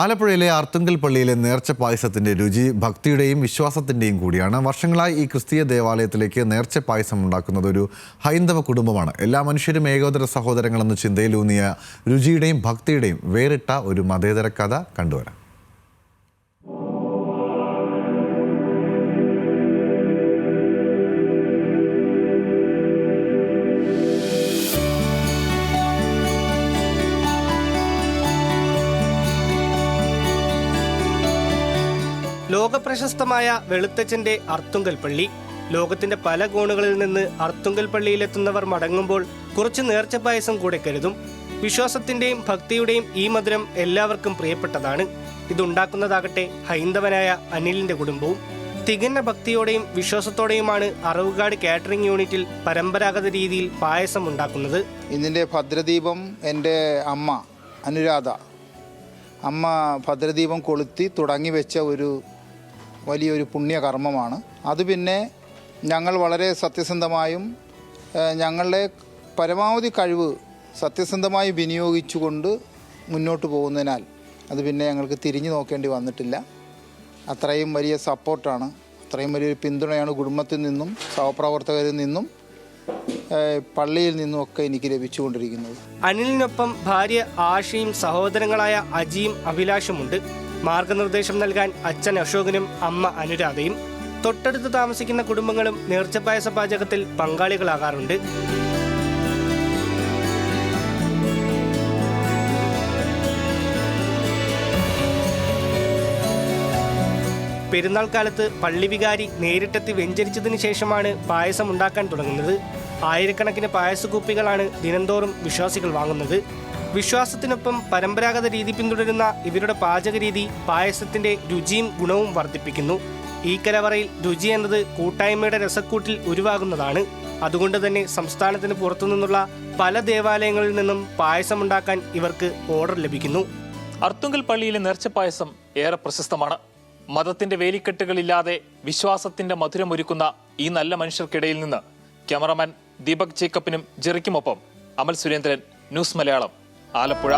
ആലപ്പുഴയിലെ ആർത്തുങ്കൽ പള്ളിയിലെ നേർച്ച പായസത്തിന്റെ രുചി ഭക്തിയുടെയും വിശ്വാസത്തിന്റെയും കൂടിയാണ്. വർഷങ്ങളായി ഈ ക്രിസ്തീയ ദേവാലയത്തിലേക്ക് നേർച്ച പായസം ഉണ്ടാക്കുന്നത് ഒരു ഹൈന്ദവ കുടുംബമാണ്. എല്ലാ മനുഷ്യരും ഏകോദര സഹോദരങ്ങളെന്ന ചിന്തയിലൂന്നിയ രുചിയുടെയും ഭക്തിയുടെയും വേറിട്ട ഒരു മതേതര കഥ കണ്ടുവരാം. ലോകപ്രശസ്തമായ വെളുത്തച്ഛന്റെ അർത്തുങ്കൽ പള്ളി. ലോകത്തിന്റെ പല കോണുകളിൽ നിന്ന് അർത്തുങ്കൽ പള്ളിയിലെത്തുന്നവർ മടങ്ങുമ്പോൾ കുറച്ച് നേർച്ച പായസം കൂടെ കരുതും. വിശ്വാസത്തിന്റെയും ഭക്തിയുടെയും ഈ മധുരം എല്ലാവർക്കും പ്രിയപ്പെട്ടതാണ്. ഇതുണ്ടാക്കുന്നതാകട്ടെ ഹൈന്ദവനായ അനിലിന്റെ കുടുംബവും. തികഞ്ഞ ഭക്തിയോടെയും വിശ്വാസത്തോടെയുമാണ് അറവുകാട് കാറ്ററിംഗ് യൂണിറ്റിൽ പരമ്പരാഗത രീതിയിൽ പായസം ഉണ്ടാക്കുന്നത്. ഇതിൻ്റെ ഭദ്രദീപം എൻ്റെ അമ്മ അനുരാധ ഭദ്രദീപം കൊളുത്തി തുടങ്ങി വെച്ച ഒരു വലിയൊരു പുണ്യകർമ്മമാണ് അത്. പിന്നെ ഞങ്ങൾ വളരെ സത്യസന്ധമായും ഞങ്ങളുടെ പരമാവധി കഴിവ് സത്യസന്ധമായി വിനിയോഗിച്ചുകൊണ്ട് മുന്നോട്ട് പോകുന്നതിനാൽ അത് പിന്നെ ഞങ്ങൾക്ക് തിരിഞ്ഞു നോക്കേണ്ടി വന്നിട്ടില്ല. അത്രയും വലിയ സപ്പോർട്ടാണ്, അത്രയും വലിയൊരു പിന്തുണയാണ് കുടുംബത്തിൽ നിന്നും സഹപ്രവർത്തകരിൽ നിന്നും പള്ളിയിൽ നിന്നുമൊക്കെ എനിക്ക് ലഭിച്ചുകൊണ്ടിരിക്കുന്നത്. അനിലിനൊപ്പം ഭാര്യ ആഷയും സഹോദരങ്ങളായ അജിയും അഭിലാഷുമുണ്ട്. മാർഗനിർദ്ദേശം നൽകാൻ അച്ഛൻ അശോകനും അമ്മ അനുരാധയും. തൊട്ടടുത്ത് താമസിക്കുന്ന കുടുംബങ്ങളും നേർച്ചപ്പായസ പാചകത്തിൽ പങ്കാളികളാകാറുണ്ട്. പെരുന്നാൾ കാലത്ത് പള്ളി വികാരി നേരിട്ടെത്തി വെഞ്ചരിച്ചതിന് ശേഷമാണ് പായസം ഉണ്ടാക്കാൻ തുടങ്ങുന്നത്. ആയിരക്കണക്കിന് പായസക്കുപ്പികളാണ് ദിനംതോറും വിശ്വാസികൾ വാങ്ങുന്നത്. വിശ്വാസത്തിനൊപ്പം പരമ്പരാഗത രീതി പിന്തുടരുന്ന ഇവരുടെ പാചകരീതി പായസത്തിന്റെ രുചിയും ഗുണവും വർദ്ധിപ്പിക്കുന്നു. ഈ കലവറയിൽ രുചി എന്നത് കൂട്ടായ്മയുടെ രസക്കൂട്ടിൽ ഉരുവാകുന്നതാണ്. അതുകൊണ്ട് തന്നെ സംസ്ഥാനത്തിന് പുറത്തുനിന്നുള്ള പല ദേവാലയങ്ങളിൽ നിന്നും പായസമുണ്ടാക്കാൻ ഇവർക്ക് ഓർഡർ ലഭിക്കുന്നു. അർത്തുങ്കൽ പള്ളിയിലെ നേർച്ചപ്പായസം ഏറെ പ്രശസ്തമാണ്. മതത്തിന്റെ വേലിക്കെട്ടുകളില്ലാതെ വിശ്വാസത്തിന്റെ മധുരമൊരുക്കുന്ന ഈ നല്ല മനുഷ്യർക്കിടയിൽ നിന്ന് ക്യാമറമാൻ ദീപക് ജേക്കബിനും ജെറിക്കുമൊപ്പം അമൽ സുരേന്ദ്രൻ, ന്യൂസ് മലയാളം, ആലപ്പുഴ.